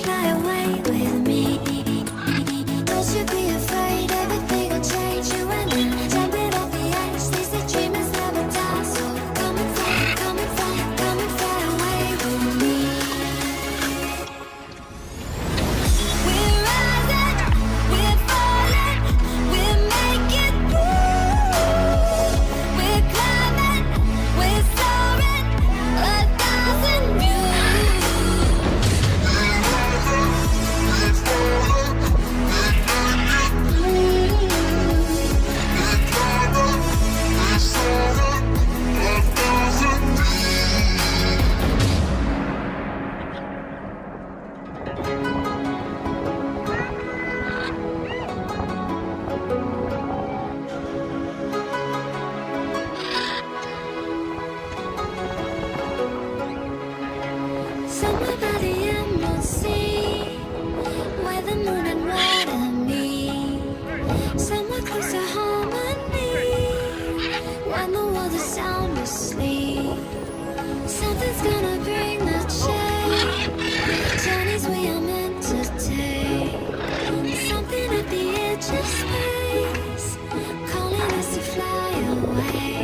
fly away with me. Don't you be afraid, everything will change. You and I, jumping off the edge. They say dreamers never die, so come and fly, come and fly, come and fly away with me. We're rising, we're falling, we're making moves. We're climbing, we're soaring, 1,000 views. Somewhere by the emerald sea, where the moon and water meet. Somewhere close to harmony, when the world is sound asleep. Something's gonna bring the change. Journeys we are meant to take. Something at the edge of space, calling us to fly away.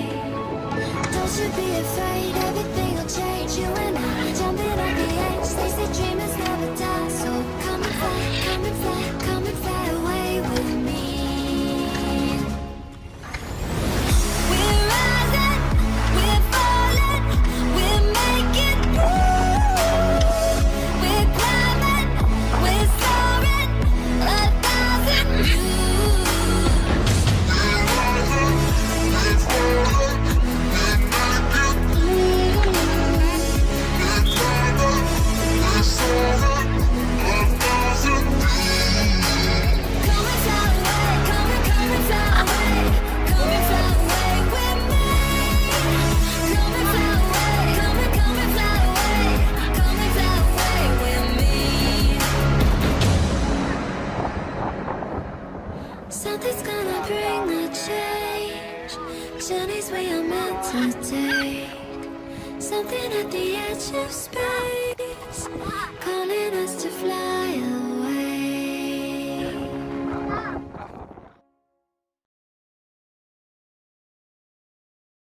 Don't you be afraid, everything will change. You and I, jumping on the edge. They say dreamers never die, so come and fly, come and fly, come and fly away with me. We're rising, we're falling, we're making moves. We're climbing, we're soaring, 1,000 views. Come and fly away, come and fly away, come and fly away with me. Come and fly away, come and fly away, come and fly away with me. Something's gonna bring the change. Journeys we are meant to take. Something at the edge of space.